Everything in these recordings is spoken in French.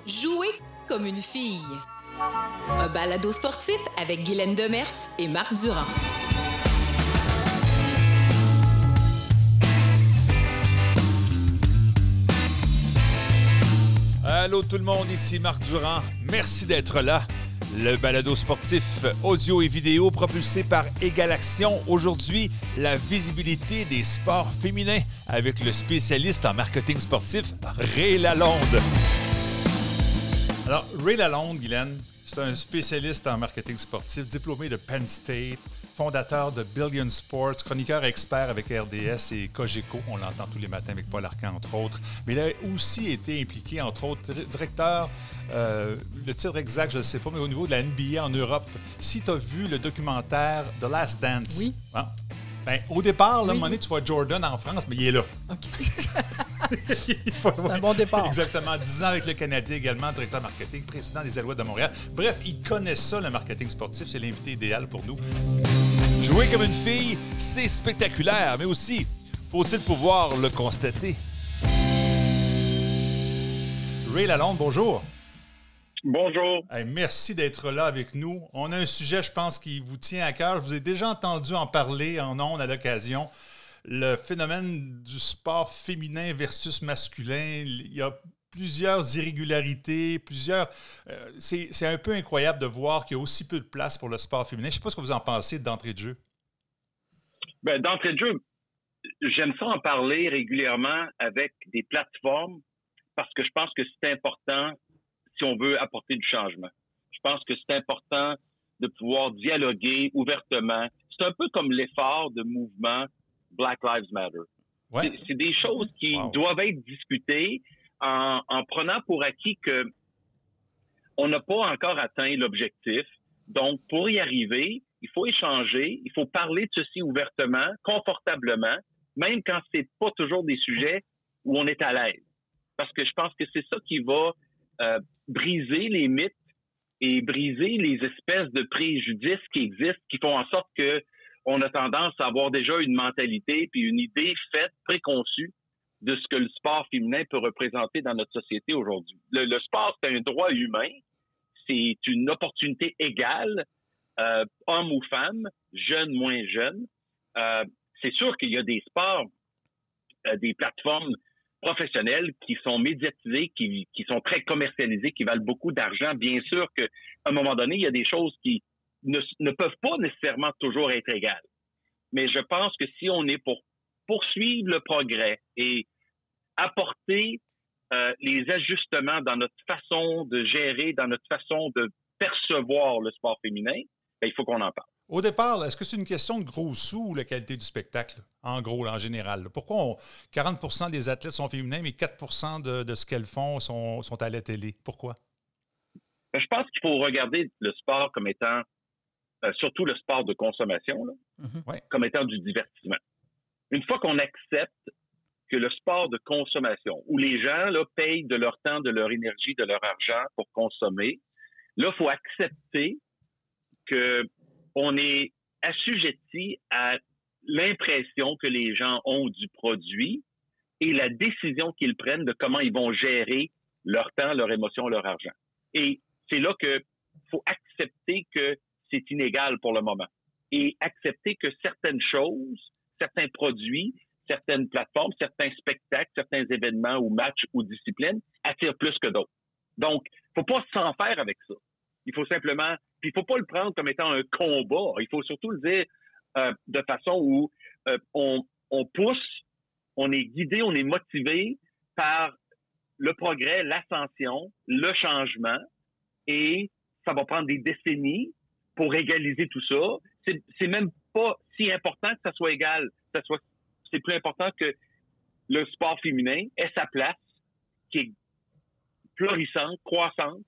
Jouer comme une fille. Un balado sportif avec Guylaine Demers et Marc Durand. Allô tout le monde, ici Marc Durand. Merci d'être là. Le balado sportif audio et vidéo propulsé par Égalaction. Aujourd'hui, la visibilité des sports féminins avec le spécialiste en marketing sportif, Ray Lalonde. Alors, Ray Lalonde, Guylaine, c'est un spécialiste en marketing sportif, diplômé de Penn State, fondateur de Billion Sports, chroniqueur expert avec RDS et Cogeco. On l'entend tous les matins avec Paul Arcand, entre autres. Mais il a aussi été impliqué, entre autres, directeur, le titre exact, je ne sais pas, mais au niveau de la NBA en Europe. Si tu as vu le documentaire The Last Dance, oui. Hein? Ben, au départ, là, oui. à un moment donné, tu vois Jordan en France, mais il est là. OK. C'est un bon départ. Exactement. 10 ans avec le Canadien également, directeur marketing, président des Alouettes de Montréal. Bref, il connaît ça, le marketing sportif. C'est l'invité idéal pour nous. Jouer comme une fille, c'est spectaculaire, mais aussi, faut-il pouvoir le constater? Ray Lalonde, bonjour. Bonjour. Hey, merci d'être là avec nous. On a un sujet, je pense, qui vous tient à cœur. Je vous ai déjà entendu en parler en ondes à l'occasion. Le phénomène du sport féminin versus masculin. Il y a plusieurs irrégularités, c'est un peu incroyable de voir qu'il y a aussi peu de place pour le sport féminin. Je ne sais pas ce que vous en pensez d'entrée de jeu. Ben, d'entrée de jeu, j'aime ça en parler régulièrement avec des plateformes parce que je pense que c'est important si on veut apporter du changement. Je pense que c'est important de pouvoir dialoguer ouvertement. C'est un peu comme l'effort de mouvement Black Lives Matter. Ouais. C'est des choses qui doivent être discutées en prenant pour acquis que on n'a pas encore atteint l'objectif. Donc, pour y arriver, il faut échanger, il faut parler de ceci ouvertement, confortablement, même quand c'est pas toujours des sujets où on est à l'aise. Parce que je pense que c'est ça qui va briser les mythes et briser les espèces de préjudices qui existent, qui font en sorte que on a tendance à avoir déjà une mentalité puis une idée faite, préconçue de ce que le sport féminin peut représenter dans notre société aujourd'hui. Le sport, c'est un droit humain, c'est une opportunité égale, homme ou femme, jeune, moins jeune. C'est sûr qu'il y a des sports, des plateformes professionnels qui sont médiatisés, qui sont très commercialisés, qui valent beaucoup d'argent. Bien sûr qu'à un moment donné, il y a des choses qui ne peuvent pas nécessairement toujours être égales. Mais je pense que si on est pour poursuivre le progrès et apporter les ajustements dans notre façon de gérer, dans notre façon de percevoir le sport féminin, ben, il faut qu'on en parle. Au départ, est-ce que c'est une question de gros sous ou la qualité du spectacle, en gros, en général? Pourquoi 40% des athlètes sont féminins, mais 4% de ce qu'elles font sont à la télé? Pourquoi? Je pense qu'il faut regarder le sport comme étant, surtout le sport de consommation, là, comme étant du divertissement. Une fois qu'on accepte que le sport de consommation, où les gens là, payent de leur temps, de leur énergie, de leur argent pour consommer, là, il faut accepter qu'on est assujetti à l'impression que les gens ont du produit et la décision qu'ils prennent de comment ils vont gérer leur temps, leur émotion, leur argent. Et c'est là qu'il faut accepter que c'est inégal pour le moment et accepter que certaines choses, certains produits, certaines plateformes, certains spectacles, certains événements ou matchs ou disciplines attirent plus que d'autres. Donc, il ne faut pas s'en faire avec ça. Il faut simplement... Puis il ne faut pas le prendre comme étant un combat. Il faut surtout le dire de façon où on pousse, on est guidé, on est motivé par le progrès, l'ascension, le changement. Et ça va prendre des décennies pour égaliser tout ça. C'est même pas si important que ça soit égal. C'est plus important que le sport féminin ait sa place, qui est florissante, croissante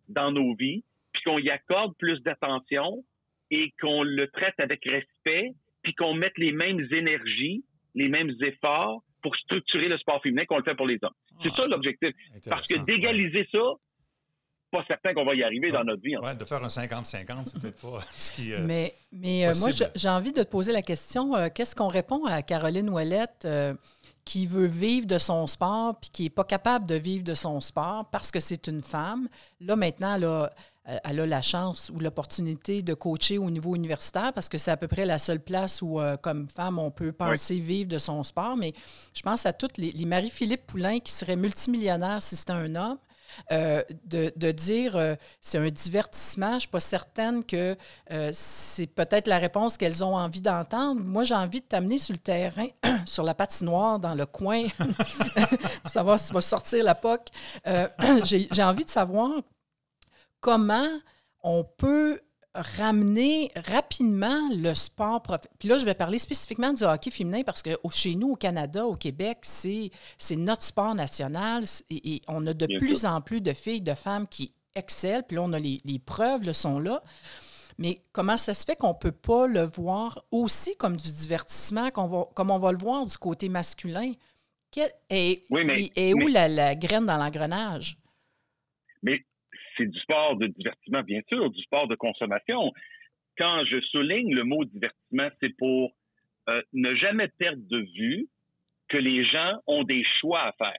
dans nos vies, puis qu'on y accorde plus d'attention et qu'on le traite avec respect, puis qu'on mette les mêmes énergies, les mêmes efforts pour structurer le sport féminin qu'on le fait pour les hommes. C'est ça l'objectif. Parce que d'égaliser ça, pas certain qu'on va y arriver dans notre vie. Oui, de faire un 50-50, c'est peut-être pas ce qui Mais moi, j'ai envie de te poser la question, qu'est-ce qu'on répond à Caroline Ouellette qui veut vivre de son sport puis qui n'est pas capable de vivre de son sport parce que c'est une femme, là, maintenant, elle a la chance ou l'opportunité de coacher au niveau universitaire parce que c'est à peu près la seule place où, comme femme, on peut penser vivre de son sport. Mais je pense à toutes les Marie-Philippe Poulain qui seraient multimillionnaires si c'était un homme. De dire c'est un divertissement, je ne suis pas certaine que c'est peut-être la réponse qu'elles ont envie d'entendre. Moi, j'ai envie de t'amener sur le terrain, sur la patinoire, dans le coin, pour savoir si tu vas sortir la POC. J'ai envie de savoir comment on peut ramener rapidement le sport professionnel. Puis là, je vais parler spécifiquement du hockey féminin parce que chez nous, au Canada, au Québec, c'est notre sport national et on a de plus en plus de filles, de femmes qui excellent. Puis là, on a les preuves, le sont là. Mais comment ça se fait qu'on ne peut pas le voir aussi comme du divertissement, comme on va le voir du côté masculin? Où la graine dans l'engrenage? Mais c'est du sport de divertissement, bien sûr, du sport de consommation. Quand je souligne le mot divertissement, c'est pour ne jamais perdre de vue que les gens ont des choix à faire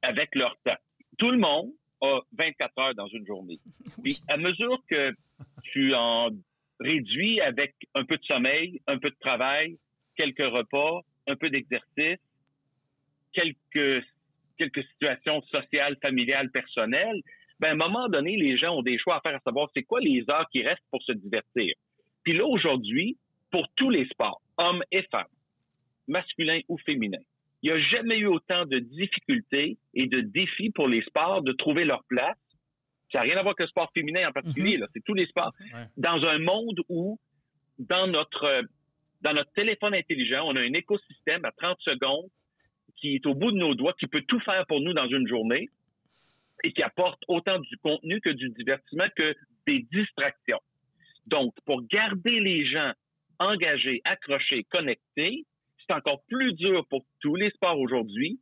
avec leur temps. Tout le monde a 24 heures dans une journée. Puis à mesure que tu en réduis avec un peu de sommeil, un peu de travail, quelques repas, un peu d'exercice, quelques situations sociales, familiales, personnelles, à un moment donné, les gens ont des choix à faire, à savoir c'est quoi les heures qui restent pour se divertir. Puis là, aujourd'hui, pour tous les sports, hommes et femmes, masculins ou féminins, il n'y a jamais eu autant de difficultés et de défis pour les sports de trouver leur place. Ça n'a rien à voir que le sport féminin en particulier, là, c'est tous les sports. Dans un monde où, dans notre téléphone intelligent, on a un écosystème à 30 secondes qui est au bout de nos doigts, qui peut tout faire pour nous dans une journée, et qui apporte autant du contenu que du divertissement que des distractions. Donc, pour garder les gens engagés, accrochés, connectés, c'est encore plus dur pour tous les sports aujourd'hui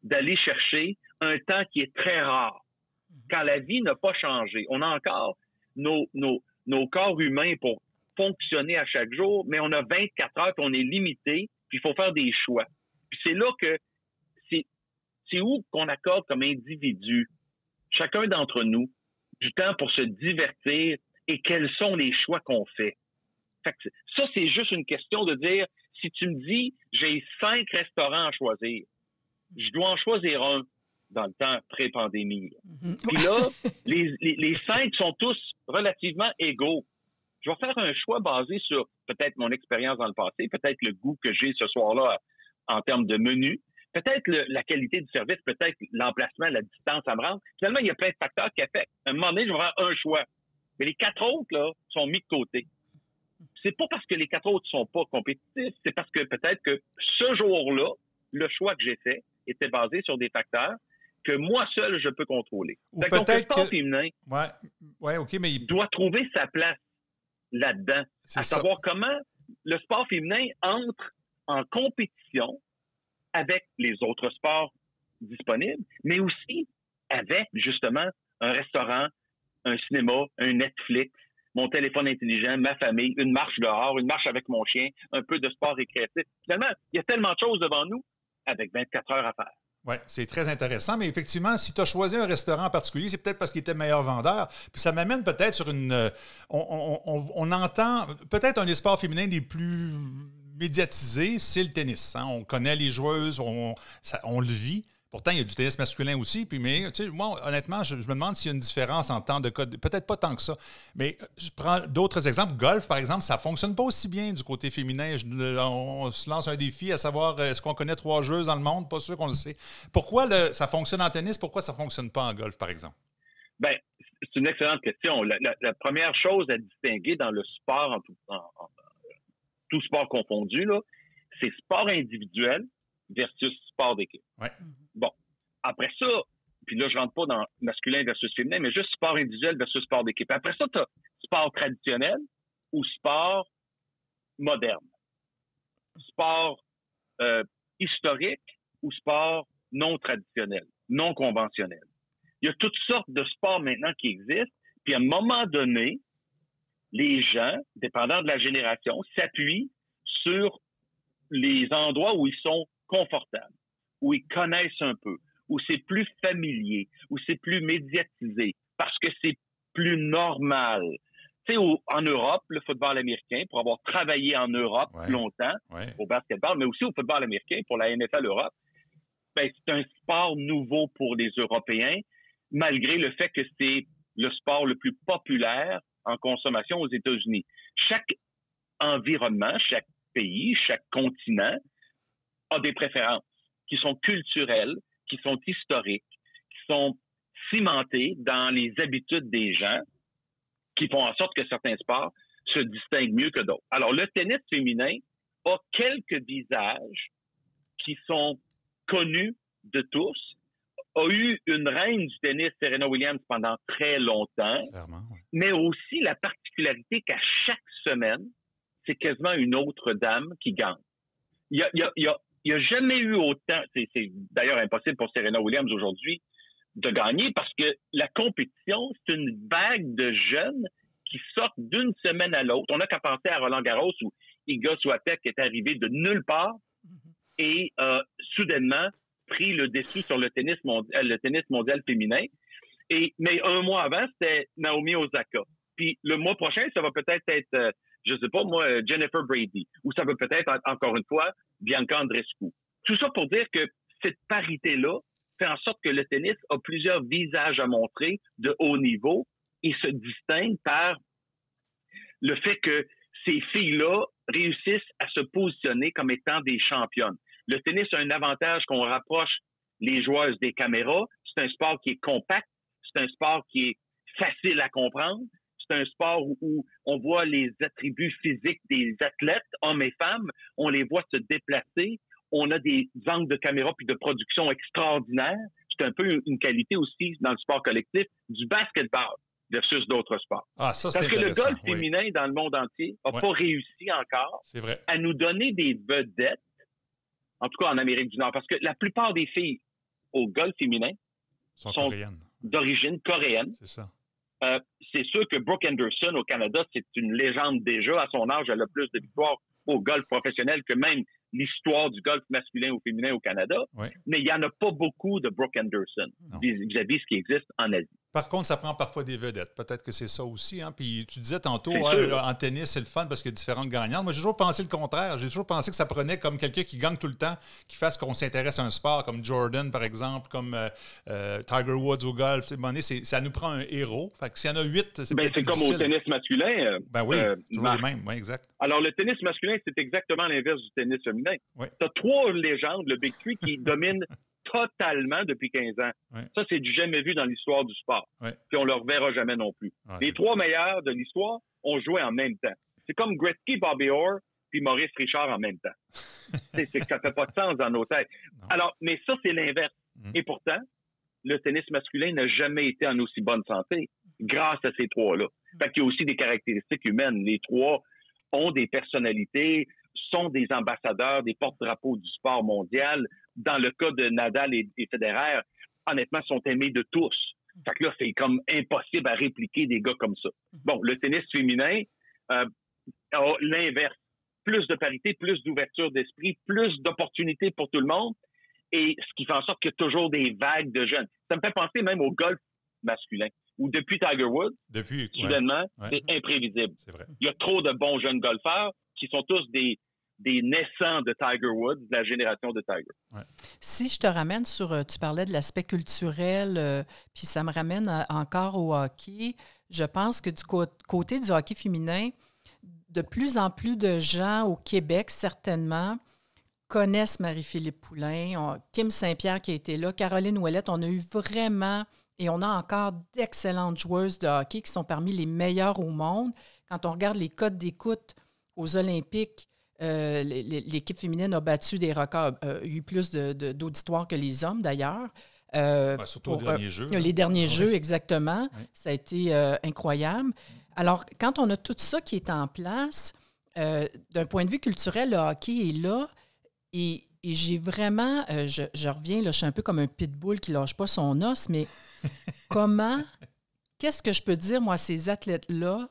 d'aller chercher un temps qui est très rare. Quand la vie n'a pas changé, on a encore nos corps humains pour fonctionner à chaque jour, mais on a 24 heures, puis on est limité, puis il faut faire des choix. Puis c'est là que c'est où qu'on accorde comme individu, chacun d'entre nous, du temps pour se divertir et quels sont les choix qu'on fait. Fait que ça, c'est juste une question de dire, si tu me dis, j'ai 5 restaurants à choisir, je dois en choisir un dans le temps pré-pandémie. Puis là, les 5 sont tous relativement égaux. Je vais faire un choix basé sur peut-être mon expérience dans le passé, peut-être le goût que j'ai ce soir-là en termes de menu, peut-être la qualité du service, peut-être l'emplacement, la distance à me rendre. Finalement, il y a plein de facteurs qui affectent. À un moment donné, je vais faire un choix. Mais les 4 autres, là, sont mis de côté. C'est pas parce que les 4 autres sont pas compétitifs, c'est parce que peut-être que ce jour-là, le choix que j'ai fait était basé sur des facteurs que moi seul, je peux contrôler. Ou peut-être que le sport féminin mais il doit trouver sa place là-dedans. À savoir comment le sport féminin entre en compétition avec les autres sports disponibles, mais aussi avec, justement, un restaurant, un cinéma, un Netflix, mon téléphone intelligent, ma famille, une marche dehors, une marche avec mon chien, un peu de sport récréatif. Finalement, il y a tellement de choses devant nous avec 24 heures à faire. Oui, c'est très intéressant, mais effectivement, si tu as choisi un restaurant en particulier, c'est peut-être parce qu'il était meilleur vendeur. Puis ça m'amène peut-être sur une... On entend peut-être un des sports féminins les plus médiatisés, c'est le tennis. Hein? On connaît les joueuses, on le vit. Pourtant, il y a du tennis masculin aussi. Mais tu sais, moi, honnêtement, je me demande s'il y a une différence en temps de code. Peut-être pas tant que ça. Mais je prends d'autres exemples. Golf, par exemple, ça ne fonctionne pas aussi bien du côté féminin. On se lance un défi à savoir est-ce qu'on connaît 3 joueuses dans le monde? Pas sûr qu'on le sait. Pourquoi ça fonctionne en tennis? Pourquoi ça ne fonctionne pas en golf, par exemple? Bien, c'est une excellente question. La première chose à distinguer dans le sport, tout sport confondu, là, c'est sport individuel versus sport d'équipe. Ouais. Bon, après ça, puis là, je rentre pas dans masculin versus féminin, mais juste sport individuel versus sport d'équipe. Après ça, tu as sport traditionnel ou sport moderne. Sport historique ou sport non traditionnel, non conventionnel. Il y a toutes sortes de sports maintenant qui existent, puis à un moment donné, les gens, dépendant de la génération, s'appuient sur les endroits où ils sont confortable, où ils connaissent un peu, où c'est plus familier, où c'est plus médiatisé, parce que c'est plus normal. Tu sais, en Europe, le football américain, pour avoir travaillé en Europe longtemps, au basketball, mais aussi au football américain, pour la NFL Europe, ben, c'est un sport nouveau pour les Européens, malgré le fait que c'est le sport le plus populaire en consommation aux États-Unis. Chaque environnement, chaque pays, chaque continent a des préférences qui sont culturelles, qui sont historiques, qui sont cimentées dans les habitudes des gens, qui font en sorte que certains sports se distinguent mieux que d'autres. Alors, le tennis féminin a quelques visages qui sont connus de tous, a eu une reine du tennis, Serena Williams, pendant très longtemps, mais aussi la particularité qu'à chaque semaine, c'est quasiment une autre dame qui gagne. Il y a jamais eu autant, c'est d'ailleurs impossible pour Serena Williams aujourd'hui de gagner parce que la compétition, c'est une vague de jeunes qui sortent d'une semaine à l'autre. On n'a qu'à penser à Roland-Garros où Iga Swiatek est arrivé de nulle part et soudainement pris le dessus sur le tennis mondial féminin. Mais un mois avant, c'était Naomi Osaka. Puis le mois prochain, ça va peut-être être, je sais pas moi, Jennifer Brady. Ou ça va peut-être, encore une fois, Bianca Andreescu. Tout ça pour dire que cette parité-là fait en sorte que le tennis a plusieurs visages à montrer de haut niveau et se distingue par le fait que ces filles-là réussissent à se positionner comme étant des championnes. Le tennis a un avantage qu'on rapproche les joueuses des caméras. C'est un sport qui est compact. C'est un sport qui est facile à comprendre. C'est un sport où on voit les attributs physiques des athlètes, hommes et femmes. On les voit se déplacer. On a des angles de caméra puis de production extraordinaires. C'est un peu une qualité aussi dans le sport collectif du basketball versus d'autres sports. Ah, ça, c'est Parce que le golf féminin dans le monde entier n'a pas réussi encore à nous donner des vedettes, en tout cas en Amérique du Nord, parce que la plupart des filles au golf féminin sont d'origine coréenne. C'est ça. C'est sûr que Brooke Henderson au Canada, c'est une légende déjà. À son âge, elle a plus de victoires au golf professionnel que même l'histoire du golf masculin ou féminin au Canada. Mais il n'y en a pas beaucoup de Brooke Henderson vis-à-vis ce qui existe en Asie. Par contre, ça prend parfois des vedettes. Peut-être que c'est ça aussi. Hein? Puis tu disais tantôt, en tennis, c'est le fun parce qu'il y a différentes gagnantes. Moi, j'ai toujours pensé le contraire. J'ai toujours pensé que ça prenait comme quelqu'un qui gagne tout le temps, qui fasse qu'on s'intéresse à un sport, comme Jordan, par exemple, comme Tiger Woods au golf. Ça nous prend un héros. Fait que s'il y en a 8, c'est c'est comme au tennis masculin. toujours les mêmes. Oui, exact. Alors, le tennis masculin, c'est exactement l'inverse du tennis féminin. Tu as 3 légendes, le Big Three, qui dominent totalement depuis 15 ans. Ça, c'est du jamais vu dans l'histoire du sport. Puis on ne le reverra jamais non plus. Les 3 meilleurs de l'histoire ont joué en même temps. C'est comme Gretzky, Bobby Orr, puis Maurice Richard en même temps. Ça ne fait pas de sens dans nos têtes. Alors, mais ça, c'est l'inverse. Et pourtant, le tennis masculin n'a jamais été en aussi bonne santé grâce à ces 3-là. Fait qu'il y a aussi des caractéristiques humaines. Les 3 ont des personnalités, sont des ambassadeurs, des porte-drapeaux du sport mondial. Dans le cas de Nadal et Federer, honnêtement, sont aimés de tous. Fait que là, c'est comme impossible à répliquer des gars comme ça. Bon, le tennis féminin a l'inverse. Plus de parité, plus d'ouverture d'esprit, plus d'opportunités pour tout le monde. Et ce qui fait en sorte qu'il y a toujours des vagues de jeunes. Ça me fait penser même au golf masculin, où depuis Tiger Woods, soudainement, c'est imprévisible. C'est vrai. Il y a trop de bons jeunes golfeurs qui sont tous des naissants de Tiger Woods, de la génération de Tiger. Si je te ramène sur, tu parlais de l'aspect culturel, puis ça me ramène encore au hockey, je pense que du côté du hockey féminin, de plus en plus de gens au Québec, certainement, connaissent Marie-Philippe Poulin, Kim Saint-Pierre qui a été là, Caroline Ouellette, on a eu vraiment, et on a encore d'excellentes joueuses de hockey qui sont parmi les meilleures au monde. Quand on regarde les codes d'écoute aux Olympiques, l'équipe féminine a battu des records, eu plus d'auditoire que les hommes d'ailleurs. Surtout les derniers jeux. Les derniers jeux, exactement. Oui. Ça a été incroyable. Alors, quand on a tout ça qui est en place, d'un point de vue culturel, le hockey est là et j'ai vraiment, je reviens, là, je suis un peu comme un pitbull qui ne lâche pas son os, mais qu'est-ce que je peux dire, moi, à ces athlètes-là,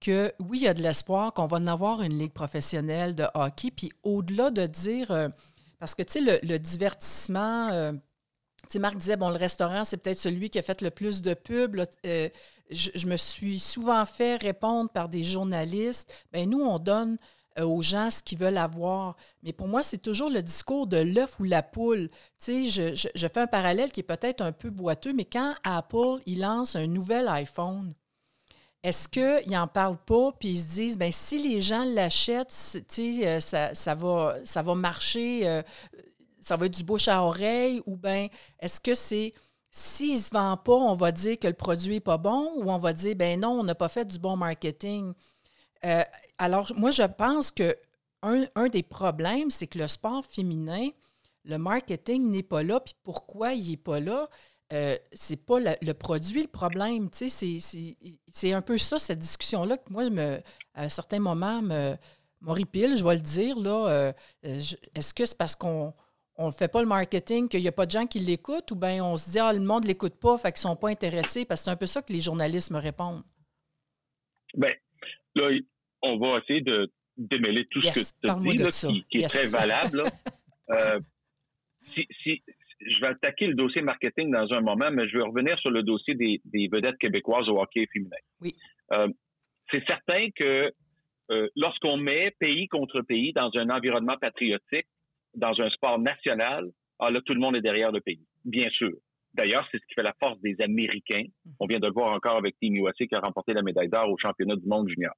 que oui, il y a de l'espoir qu'on va en avoir une ligue professionnelle de hockey, puis au-delà de dire... Parce que, tu sais, le divertissement, tu sais, Marc disait, bon, le restaurant, c'est peut-être celui qui a fait le plus de pubs. Là, je me suis souvent fait répondre par des journalistes. Bien, nous, on donne aux gens ce qu'ils veulent avoir. Mais pour moi, c'est toujours le discours de l'œuf ou la poule. Tu sais, je fais un parallèle qui est peut-être un peu boiteux, mais quand Apple, il lance un nouvel iPhone, est-ce qu'ils n'en parlent pas puis ils se disent, bien, si les gens l'achètent, tu sais, ça va marcher, ça va être du bouche à oreille, ou bien est-ce que c'est, s'il ne se vend pas, on va dire que le produit n'est pas bon, ou on va dire, ben non, on n'a pas fait du bon marketing. Alors, moi, je pense que un des problèmes, c'est que le sport féminin, le marketing n'est pas là, puis pourquoi il n'est pas là? C'est pas le produit le problème. Tu sais, c'est un peu ça, cette discussion-là, que moi, à un certain moment, m'horripile, je vais le dire. Là, est-ce que c'est parce qu'on ne fait pas le marketing, qu'il n'y a pas de gens qui l'écoutent, ou bien on se dit, le monde ne l'écoute pas, fait qu'ils ne sont pas intéressés? Parce que c'est un peu ça que les journalistes me répondent. Bien, là, on va essayer de démêler tout ce que tu as dit, là, qui est très valable. Je vais attaquer le dossier marketing dans un moment, mais je vais revenir sur le dossier des vedettes québécoises au hockey féminin. Oui. C'est certain que lorsqu'on met pays contre pays dans un environnement patriotique, dans un sport national, là, tout le monde est derrière le pays, bien sûr. D'ailleurs, c'est ce qui fait la force des Américains. On vient de le voir encore avec Team USA qui a remporté la médaille d'or au championnat du monde junior.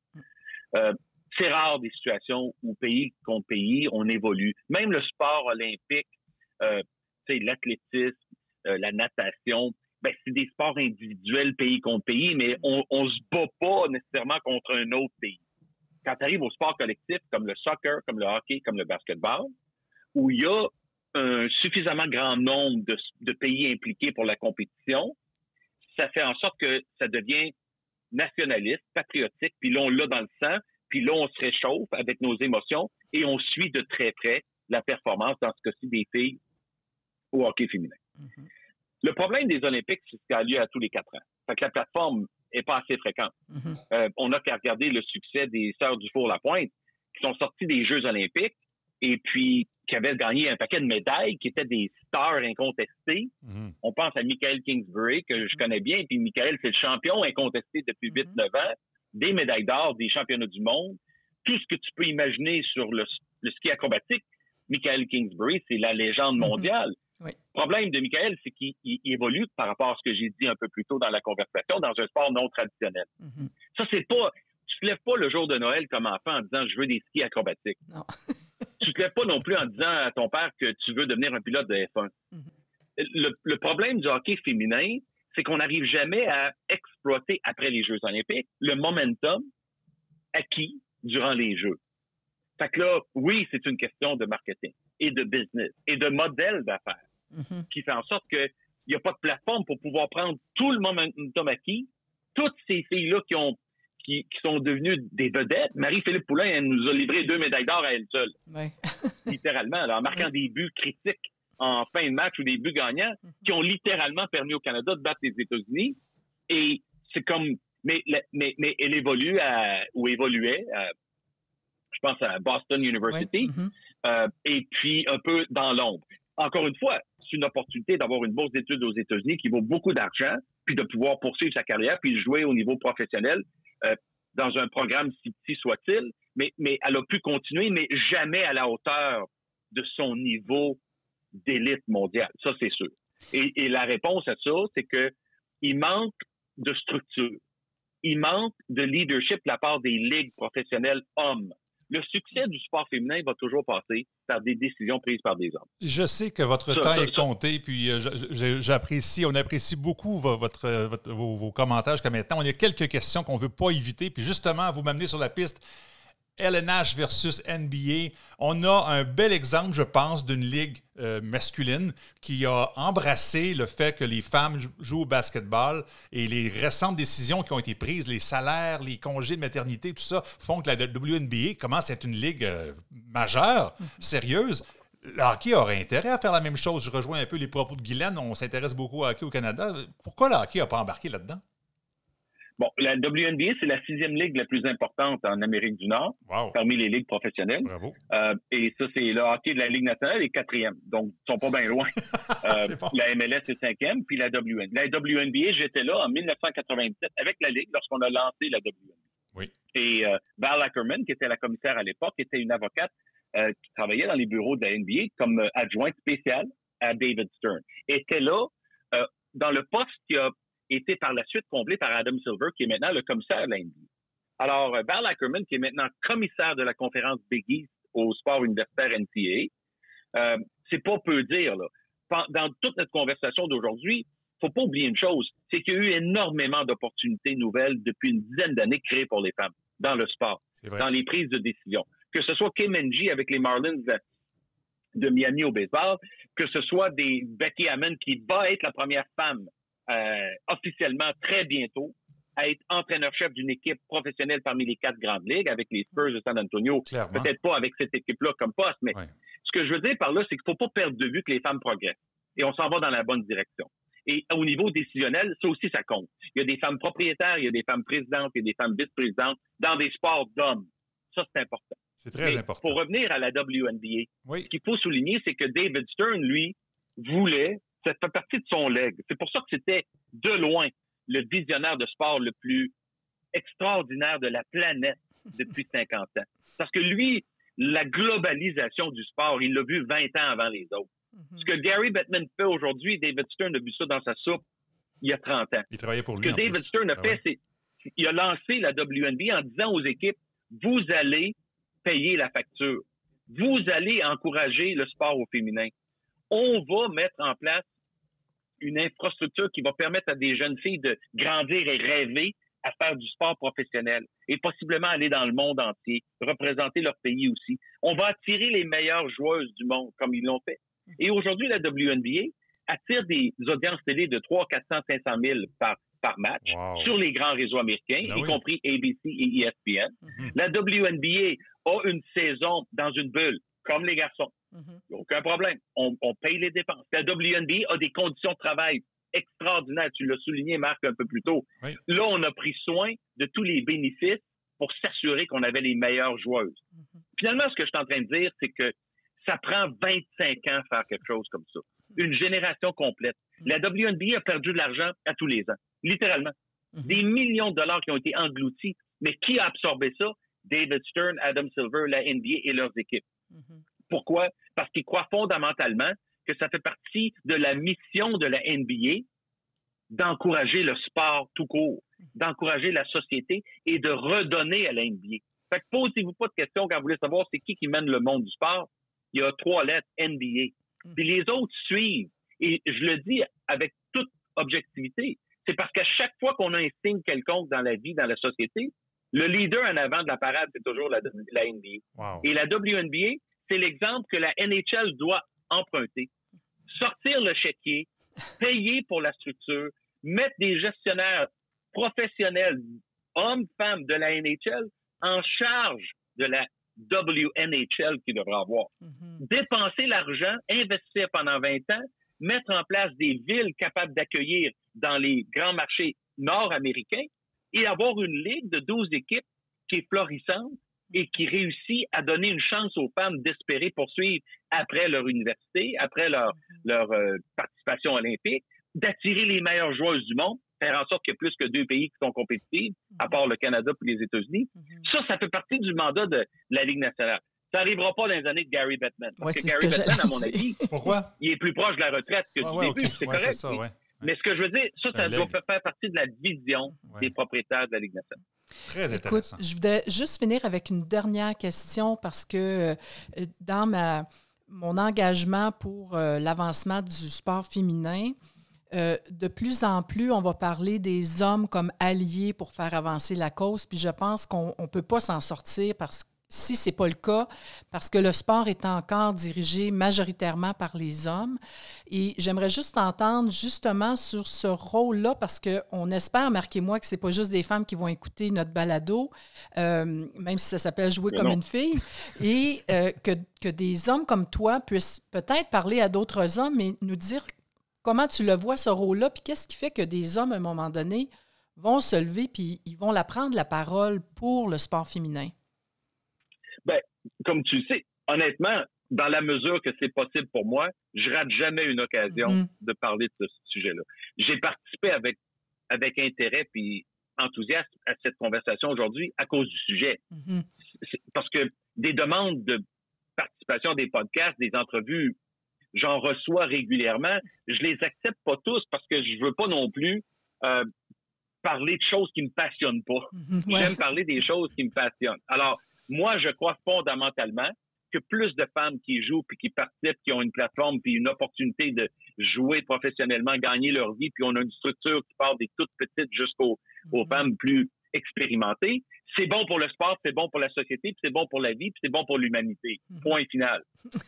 C'est rare des situations où pays contre pays, on évolue. Même le sport olympique, l'athlétisme, la natation, ben, c'est des sports individuels pays contre pays, mais on se bat pas nécessairement contre un autre pays. Quand tu arrives au sport collectif, comme le soccer, comme le hockey, comme le basketball, où il y a un suffisamment grand nombre de pays impliqués pour la compétition, ça fait en sorte que ça devient nationaliste, patriotique, puis là, on l'a dans le sang, puis là, on se réchauffe avec nos émotions et on suit de très près la performance, dans ce cas-ci, des filles au hockey féminin. Mm-hmm. Le problème des Olympiques, c'est que ça a lieu à tous les 4 ans. Fait que la plateforme n'est pas assez fréquente. Mm-hmm. On n'a qu'à regarder le succès des Sœurs du Four-la-Pointe, qui sont sorties des Jeux olympiques et puis qui avaient gagné un paquet de médailles, qui étaient des stars incontestées. Mm-hmm. On pense à Michael Kingsbury, que je connais bien, puis Michael, c'est le champion incontesté depuis 8-9 ans, des médailles d'or, des championnats du monde, tout ce que tu peux imaginer sur le ski acrobatique. Michael Kingsbury, c'est la légende mondiale. Oui. Le problème de Michael, c'est qu'il évolue par rapport à ce que j'ai dit un peu plus tôt dans la conversation, dans un sport non traditionnel. Mm-hmm. Ça, c'est pas... Tu te lèves pas le jour de Noël comme enfant en disant « je veux des skis acrobatiques ». Non. Tu te lèves pas non plus en disant à ton père que tu veux devenir un pilote de F1. Mm-hmm. Le problème du hockey féminin, c'est qu'on n'arrive jamais à exploiter, après les Jeux olympiques, le momentum acquis durant les Jeux. Fait que là, oui, c'est une question de marketing et de business et de modèle d'affaires qui fait en sorte qu'il n'y a pas de plateforme pour pouvoir prendre tout le momentum acquis. Toutes ces filles-là qui sont devenues des vedettes. Marie-Philippe Poulin, elle nous a livré 2 médailles d'or à elle seule. Oui. Littéralement, alors, en marquant des buts critiques en fin de match ou des buts gagnants qui ont littéralement permis au Canada de battre les États-Unis. Et c'est comme... Mais elle évolue évoluait je pense à Boston University, et puis un peu dans l'ombre. Encore une fois, c'est une opportunité d'avoir une bourse d'études aux États-Unis qui vaut beaucoup d'argent, puis de pouvoir poursuivre sa carrière, puis jouer au niveau professionnel dans un programme si petit soit-il, mais elle a pu continuer, mais jamais à la hauteur de son niveau d'élite mondiale. Ça, c'est sûr. Et la réponse à ça, c'est que il manque de structure. Il manque de leadership de la part des ligues professionnelles hommes. Le succès du sport féminin va toujours passer par des décisions prises par des hommes. Je sais que votre temps est compté, puis on apprécie beaucoup vos commentaires jusqu'à maintenant. On a quelques questions qu'on ne veut pas éviter, puis justement, vous m'amenez sur la piste. LNH versus NBA. On a un bel exemple, je pense, d'une ligue masculine qui a embrassé le fait que les femmes jouent au basketball et les récentes décisions qui ont été prises, les salaires, les congés de maternité, tout ça, font que la WNBA commence à être une ligue majeure, sérieuse. Le hockey aurait intérêt à faire la même chose. Je rejoins un peu les propos de Guylaine. On s'intéresse beaucoup au hockey au Canada. Pourquoi le hockey n'a pas embarqué là-dedans? Bon, la WNBA, c'est la 6e ligue la plus importante en Amérique du Nord, parmi les ligues professionnelles. Bravo. Et ça, c'est le hockey de la Ligue nationale est 4e. Donc, ils sont pas bien loin. Bon. La MLS est 5e, puis la WNBA. La WNBA, j'étais là en 1997 avec la Ligue lorsqu'on a lancé la WNBA. Oui. Et Val Ackerman, qui était la commissaire à l'époque, était une avocate qui travaillait dans les bureaux de la NBA comme adjointe spéciale à David Stern. Était là dans le poste qui a été par la suite comblé par Adam Silver, qui est maintenant le commissaire de la NBA. Alors, Val Ackerman, qui est maintenant commissaire de la conférence Big East au sport universitaire NCAA, c'est pas peu dire, là. Dans toute notre conversation d'aujourd'hui, faut pas oublier une chose, c'est qu'il y a eu énormément d'opportunités nouvelles depuis une dizaine d'années créées pour les femmes dans le sport, dans les prises de décision. Que ce soit Kim Ng avec les Marlins de Miami au baseball, que ce soit des Becky Hammon qui va être la première femme officiellement très bientôt à être entraîneur-chef d'une équipe professionnelle parmi les 4 grandes ligues avec les Spurs de San Antonio. Clairement. Peut-être pas avec cette équipe-là comme poste, mais ce que je veux dire par là, c'est qu'il faut pas perdre de vue que les femmes progressent. Et on s'en va dans la bonne direction. Et au niveau décisionnel, ça aussi, ça compte. Il y a des femmes propriétaires, il y a des femmes présidentes, il y a des femmes vice-présidentes dans des sports d'hommes. Ça, c'est important. C'est très important. Pour revenir à la WNBA, ce qu'il faut souligner, c'est que David Stern, lui, voulait, ça fait partie de son legs. C'est pour ça que c'était de loin le visionnaire de sport le plus extraordinaire de la planète depuis 50 ans. Parce que lui, la globalisation du sport, il l'a vu 20 ans avant les autres. Ce que Gary Bettman fait aujourd'hui, David Stern a vu ça dans sa soupe il y a 30 ans. Il travaillait pour lui. Ce que David Stern a fait, c'est qu'il a lancé la WNBA en disant aux équipes, vous allez payer la facture. Vous allez encourager le sport au féminin. On va mettre en place une infrastructure qui va permettre à des jeunes filles de grandir et rêver à faire du sport professionnel et possiblement aller dans le monde entier, représenter leur pays aussi. On va attirer les meilleures joueuses du monde, comme ils l'ont fait. Et aujourd'hui, la WNBA attire des audiences télé de 300, 400, 500 000 par match sur les grands réseaux américains, y compris ABC et ESPN. La WNBA a une saison dans une bulle, comme les garçons. Aucun problème. On paye les dépenses. La WNBA a des conditions de travail extraordinaires. Tu l'as souligné, Marc, un peu plus tôt. Là, on a pris soin de tous les bénéfices pour s'assurer qu'on avait les meilleures joueuses. Finalement, ce que je suis en train de dire, c'est que ça prend 25 ans à faire quelque chose comme ça. Une génération complète. La WNBA a perdu de l'argent à tous les ans. Littéralement. Des millions de dollars qui ont été engloutis. Mais qui a absorbé ça? David Stern, Adam Silver, la NBA et leurs équipes. Pourquoi? Parce qu'ils croient fondamentalement que ça fait partie de la mission de la NBA d'encourager le sport tout court, d'encourager la société et de redonner à la NBA. Fait que posez-vous pas de questions quand vous voulez savoir c'est qui mène le monde du sport. Il y a 3 lettres, NBA. Puis les autres suivent. Et je le dis avec toute objectivité. C'est parce qu'à chaque fois qu'on a un signe quelconque dans la vie, dans la société, le leader en avant de la parade, c'est toujours la NBA. Et la WNBA, c'est l'exemple que la NHL doit emprunter. Sortir le chéquier, payer pour la structure, mettre des gestionnaires professionnels, hommes, femmes de la NHL, en charge de la WNHL qu'ils devraient avoir. Dépenser l'argent, investir pendant 20 ans, mettre en place des villes capables d'accueillir dans les grands marchés nord-américains et avoir une ligue de 12 équipes qui est florissante et qui réussit à donner une chance aux femmes d'espérer poursuivre après leur université, après leur participation olympique, d'attirer les meilleures joueuses du monde, faire en sorte qu'il y ait plus que 2 pays qui sont compétitifs, à part le Canada et les États-Unis. Ça fait partie du mandat de la Ligue nationale. Ça n'arrivera pas dans les années de Gary Bettman. Parce que Gary Bettman, à mon avis, il est plus proche de la retraite que du début. C'est correct. Ça, mais ce que je veux dire, ça doit faire partie de la vision des propriétaires de la Ligue nationale. Très intéressant. Écoute, je voudrais juste finir avec une dernière question parce que dans mon engagement pour l'avancement du sport féminin, de plus en plus, on va parler des hommes comme alliés pour faire avancer la cause. Puis je pense qu'on ne peut pas s'en sortir si ce n'est pas le cas, parce que le sport est encore dirigé majoritairement par les hommes. Et j'aimerais juste entendre justement sur ce rôle-là, parce qu'on espère, marquez-moi, que ce n'est pas juste des femmes qui vont écouter notre balado, même si ça s'appelle « Jouer comme une fille », et que des hommes comme toi puissent peut-être parler à d'autres hommes et nous dire comment tu le vois, ce rôle-là, puis qu'est-ce qui fait que des hommes, à un moment donné, vont se lever puis ils vont prendre la parole pour le sport féminin? Bien, comme tu sais, honnêtement, dans la mesure que c'est possible pour moi, je rate jamais une occasion de parler de ce sujet-là. J'ai participé avec intérêt puis enthousiasme à cette conversation aujourd'hui à cause du sujet. Parce que des demandes de participation à des podcasts, des entrevues, j'en reçois régulièrement. Je les accepte pas tous parce que je veux pas non plus parler de choses qui me passionnent pas. J'aime parler des choses qui me passionnent. Alors, moi, je crois fondamentalement que plus de femmes qui jouent puis qui participent, qui ont une plateforme puis une opportunité de jouer professionnellement, gagner leur vie, puis on a une structure qui part des toutes petites jusqu'aux femmes plus expérimentées, c'est bon pour le sport, c'est bon pour la société, puis c'est bon pour la vie, puis c'est bon pour l'humanité. Point final.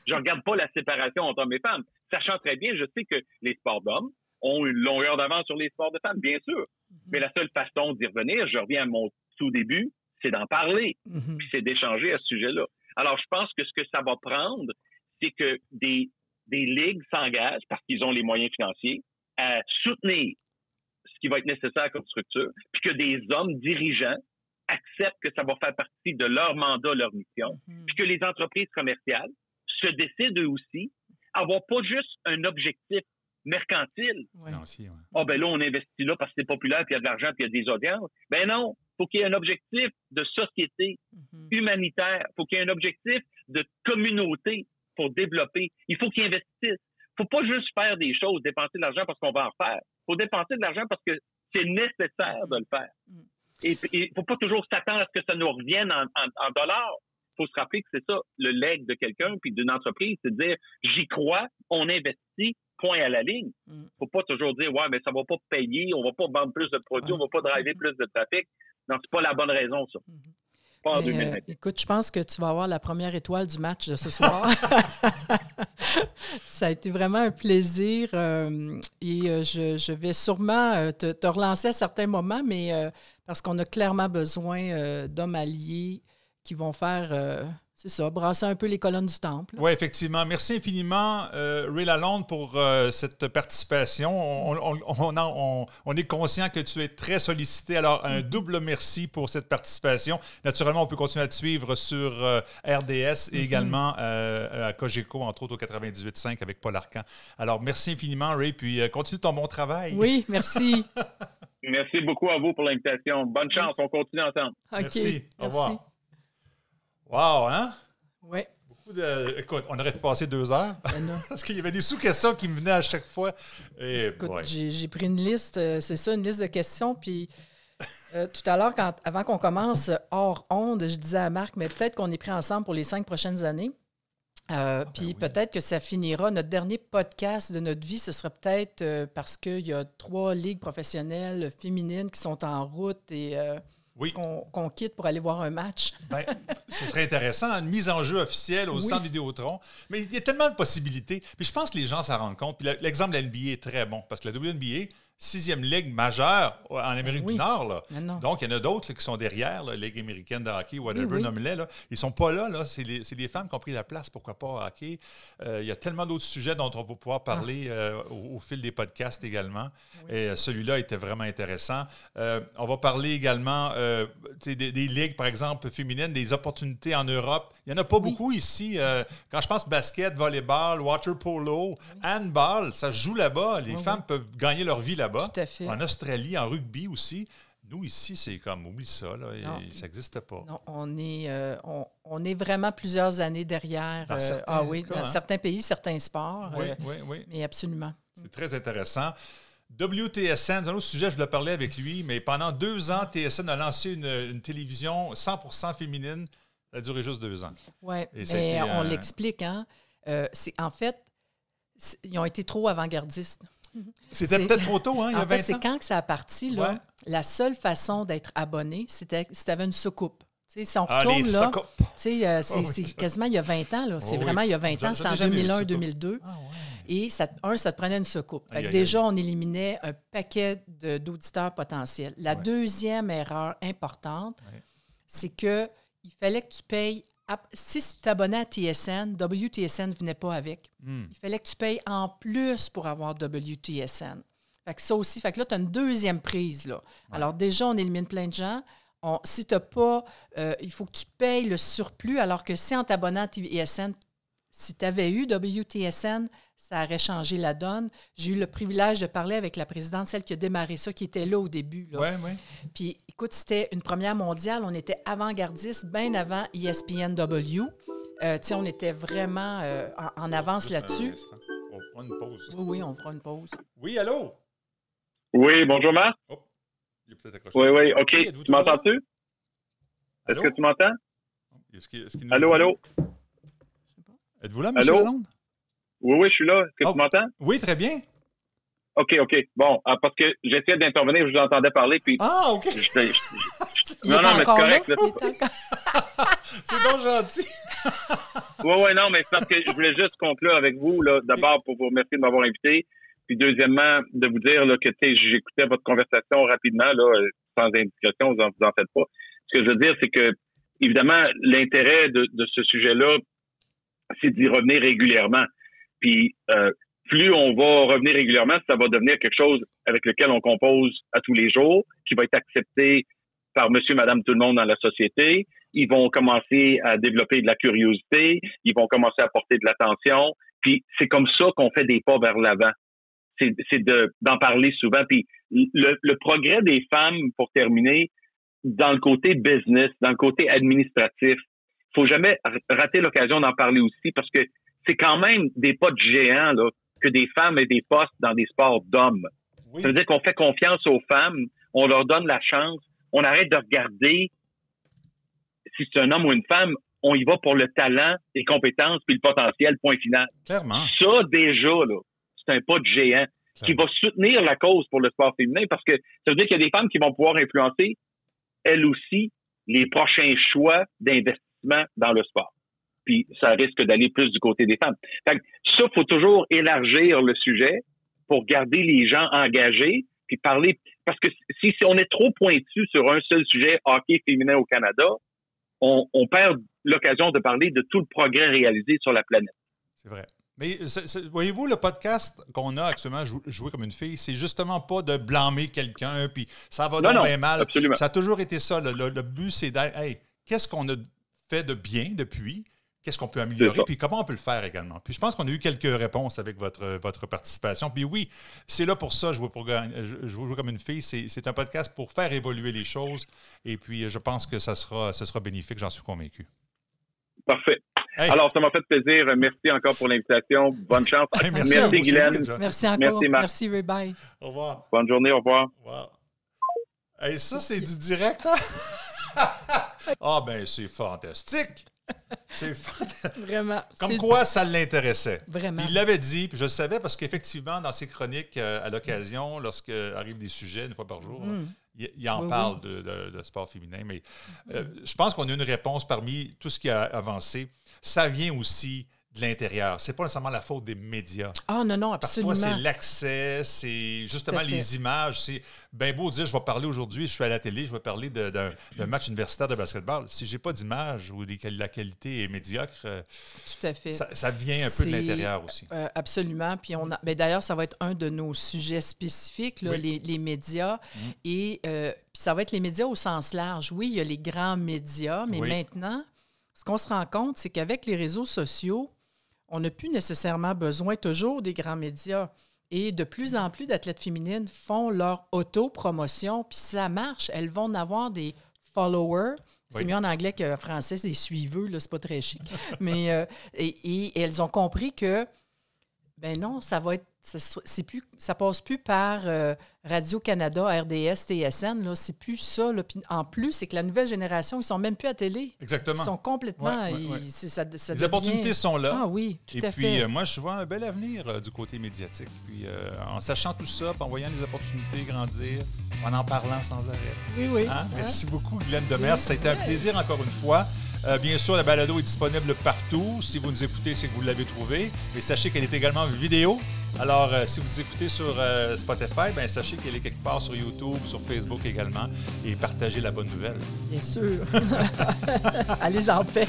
Je regarde pas la séparation entre hommes et femmes. Sachant très bien, je sais que les sports d'hommes ont une longueur d'avance sur les sports de femmes, bien sûr. Mais la seule façon d'y revenir, je reviens à mon tout début, c'est d'en parler, puis c'est d'échanger à ce sujet-là. Alors, je pense que ce que ça va prendre, c'est que des ligues s'engagent, parce qu'ils ont les moyens financiers, à soutenir ce qui va être nécessaire comme structure, puis que des hommes dirigeants acceptent que ça va faire partie de leur mandat, leur mission, puis que les entreprises commerciales se décident eux aussi à avoir pas juste un objectif mercantile. Ah, ben là, on investit là parce que c'est populaire, puis il y a de l'argent, puis il y a des audiences. Ben non, il faut qu'il y ait un objectif de société humanitaire. Il faut qu'il y ait un objectif de communauté pour développer. Il faut qu'ils investissent. Il ne faut pas juste faire des choses, dépenser de l'argent parce qu'on va en faire. Il faut dépenser de l'argent parce que c'est nécessaire de le faire. Et il ne faut pas toujours s'attendre à ce que ça nous revienne en dollars. Il faut se rappeler que c'est ça, le leg de quelqu'un puis d'une entreprise, c'est de dire « j'y crois, on investit ». Point à la ligne. Faut pas toujours dire, ouais, mais ça va pas payer, on va pas vendre plus de produits, on va pas driver plus de trafic. Non, c'est pas la bonne raison, ça. Pas en 2020. Écoute, je pense que tu vas avoir la première étoile du match de ce soir. Ça a été vraiment un plaisir et je vais sûrement te relancer à certains moments, mais parce qu'on a clairement besoin d'hommes alliés qui vont faire... c'est ça, brasser un peu les colonnes du temple. Oui, effectivement. Merci infiniment, Ray Lalonde, pour cette participation. On est conscient que tu es très sollicité. Alors, un double merci pour cette participation. Naturellement, on peut continuer à te suivre sur RDS et également à Cogeco, entre autres au 98.5 avec Paul Arcan. Alors, merci infiniment, Ray, puis continue ton bon travail. Oui, merci. Merci beaucoup à vous pour l'invitation. Bonne chance, on continue ensemble. Okay, merci. Au revoir. Wow, hein? Oui. Écoute, on aurait pu passer 2 heures parce qu'il y avait des sous-questions qui me venaient à chaque fois. Et, écoute, j'ai pris une liste, c'est ça, une liste de questions. Puis tout à l'heure, avant qu'on commence hors onde, je disais à Marc, mais peut-être qu'on est pris ensemble pour les 5 prochaines années. Puis peut-être que ça finira. Notre dernier podcast de notre vie, ce sera peut-être parce qu'il y a 3 ligues professionnelles féminines qui sont en route et... qu'on quitte pour aller voir un match. Bien, ce serait intéressant, une mise en jeu officielle au Centre Vidéotron. Mais il y a tellement de possibilités. Puis je pense que les gens s'en rendent compte. Puis l'exemple de la NBA est très bon parce que la WNBA, 6e ligue majeure en Amérique du Nord. Là. Donc, il y en a d'autres qui sont derrière, la Ligue américaine de hockey, whatever, nomme-les. Là. Ils ne sont pas là. C'est les femmes qui ont pris la place. Pourquoi pas hockey? Il y a tellement d'autres sujets dont on va pouvoir parler au fil des podcasts également. Et celui-là était vraiment intéressant. On va parler également des ligues, par exemple, féminines, des opportunités en Europe. Il n'y en a pas beaucoup ici. Quand je pense basket, volleyball, water polo, handball, ça se joue là-bas. Les femmes peuvent gagner leur vie là-bas. Tout à fait. En Australie, en rugby aussi. Nous, ici, c'est comme, oublie ça, là, ça n'existe pas. Non, on est vraiment plusieurs années derrière. Dans certains pays, certains sports. Oui. Mais absolument. C'est très intéressant. WTSN, c'est un autre sujet, je voulais parler avec lui, mais pendant 2 ans, TSN a lancé une télévision 100% féminine. Ça a duré juste 2 ans. Oui, mais on l'explique, hein. En fait, ils ont été trop avant-gardistes. C'était peut-être trop tôt, hein, il y a 20 ans. C'est quand que ça a parti, là, la seule façon d'être abonné, c'était si tu avais une soucoupe. T'sais, si on retourne là, c'est quasiment il y a 20 ans. Là. C'est vraiment il y a 20 ans, c'est en 2001-2002. Et ça te prenait une soucoupe. Déjà, on éliminait un paquet d'auditeurs potentiels. La deuxième erreur importante, c'est qu'il fallait que tu payes. Si tu t'abonnais à TSN, WTSN ne venait pas avec. Il fallait que tu payes en plus pour avoir WTSN. Fait que ça aussi, fait que là, tu as une deuxième prise, là. Ouais. Alors déjà, on élimine plein de gens. Si tu n'as pas, il faut que tu payes le surplus, alors que si en t'abonnant à TSN, si tu avais eu WTSN, ça aurait changé la donne. J'ai eu le privilège de parler avec la présidente, celle qui a démarré ça, qui était là au début. Oui. Puis, écoute, c'était une première mondiale. On était avant-gardiste, bien avant ESPNW. On était vraiment en avance là-dessus. On fera une pause. Oui, on fera une pause. Oui, allô? Oui, bonjour, Marc. Oh, il est peut-être accroché. Oui, OK. Tu m'entends-tu? Est-ce que tu m'entends? Allô? Êtes-vous là, M. Lalonde? Oui, je suis là. Est-ce que tu m'entends? Oui, très bien. OK. Bon, parce que j'essayais d'intervenir, je vous entendais parler, puis... Ah, OK. Non, mais c'est correct. Là. C'est donc gentil. Oui, non, mais c'est parce que je voulais juste conclure avec vous, là, d'abord, pour vous remercier de m'avoir invité, puis deuxièmement, de vous dire là, que j'écoutais votre conversation rapidement, là, sans indiscrétion, vous en faites pas. Ce que je veux dire, c'est que, évidemment, l'intérêt de ce sujet-là, c'est d'y revenir régulièrement. Puis, plus on va revenir régulièrement, ça va devenir quelque chose avec lequel on compose à tous les jours, qui va être accepté par monsieur, madame, tout le monde dans la société. Ils vont commencer à développer de la curiosité, ils vont commencer à porter de l'attention. Puis, c'est comme ça qu'on fait des pas vers l'avant. C'est d'en parler souvent. Puis, le progrès des femmes, pour terminer, dans le côté business, dans le côté administratif, faut jamais rater l'occasion d'en parler aussi parce que c'est quand même des pas de géants là, que des femmes aient des postes dans des sports d'hommes. Oui. Ça veut dire qu'on fait confiance aux femmes, on leur donne la chance, on arrête de regarder si c'est un homme ou une femme, on y va pour le talent, les compétences puis le potentiel, point final. Clairement. Ça, déjà, là, c'est un pas de géant qui va soutenir la cause pour le sport féminin parce que ça veut dire qu'il y a des femmes qui vont pouvoir influencer, elles aussi, les prochains choix d'investissement dans le sport. Puis ça risque d'aller plus du côté des femmes. Fait que ça, il faut toujours élargir le sujet pour garder les gens engagés puis parler. Parce que si on est trop pointu sur un seul sujet, hockey féminin au Canada, on perd l'occasion de parler de tout le progrès réalisé sur la planète. C'est vrai. Mais voyez-vous, le podcast qu'on a actuellement, Jouer comme une fille, c'est justement pas de blâmer quelqu'un, puis ça va donc bien mal. Absolument. Ça a toujours été ça. Le but, c'est d'être, hey, qu'est-ce qu'on a fait de bien depuis? Qu'est-ce qu'on peut améliorer? Puis comment on peut le faire également? Puis je pense qu'on a eu quelques réponses avec votre participation. Puis oui, c'est là pour ça, Jouer comme une fille. C'est un podcast pour faire évoluer les choses. Et puis, je pense que ça sera bénéfique, j'en suis convaincu. Parfait. Hey. Alors, ça m'a fait plaisir. Merci encore pour l'invitation. Bonne chance. Hey, merci Guylaine. Merci encore. Merci, Ray. Bye. Au revoir. Bonne journée. Au revoir. Wow. Hey, ça, c'est du direct, hein? Ah, ben, c'est fantastique. C'est fantastique. Vraiment. Comme quoi, ça l'intéressait. Vraiment. Il l'avait dit, puis je le savais parce qu'effectivement, dans ses chroniques, à l'occasion, lorsqu'arrivent des sujets, une fois par jour, il en parle de sport féminin. Mais je pense qu'on a une réponse parmi tout ce qui a avancé. Ça vient aussi de l'intérieur. C'est pas nécessairement la faute des médias. Ah non, absolument. Parfois, c'est l'accès, c'est justement les images. C'est bien beau de dire, je vais parler aujourd'hui, je suis à la télé, je vais parler d'un match universitaire de basketball. Si j'ai pas d'image ou la qualité est médiocre, tout à fait. Ça vient un peu de l'intérieur aussi. Absolument. Puis d'ailleurs, ça va être un de nos sujets spécifiques, là, les médias. Et puis ça va être les médias au sens large. Oui, il y a les grands médias, mais maintenant, ce qu'on se rend compte, c'est qu'avec les réseaux sociaux, on n'a plus nécessairement besoin toujours des grands médias. Et de plus en plus d'athlètes féminines font leur autopromotion, puis ça marche. Elles vont en avoir des followers. C'est mieux en anglais qu'en français, c'est des suiveux, là, c'est pas très chic. Mais et elles ont compris que, ben non, ça va être, ça passe plus par Radio-Canada, RDS, TSN, là, c'est plus ça. Là. Puis en plus, c'est que la nouvelle génération, ils sont même plus à télé. Exactement. Ils sont complètement... Les opportunités sont là. Ah oui, tout à fait. Et puis, moi, je vois un bel avenir du côté médiatique. Puis, en sachant tout ça, en voyant les opportunités grandir, en parlant sans arrêt. Oui. Hein? Merci beaucoup, Guylaine Demers. Ça a été un plaisir encore une fois. Bien sûr, la balado est disponible partout. Si vous nous écoutez, c'est que vous l'avez trouvée. Mais sachez qu'elle est également vidéo. Alors, si vous nous écoutez sur Spotify, bien, sachez qu'elle est quelque part sur YouTube, sur Facebook également. Et partagez la bonne nouvelle. Bien sûr. Allez en paix.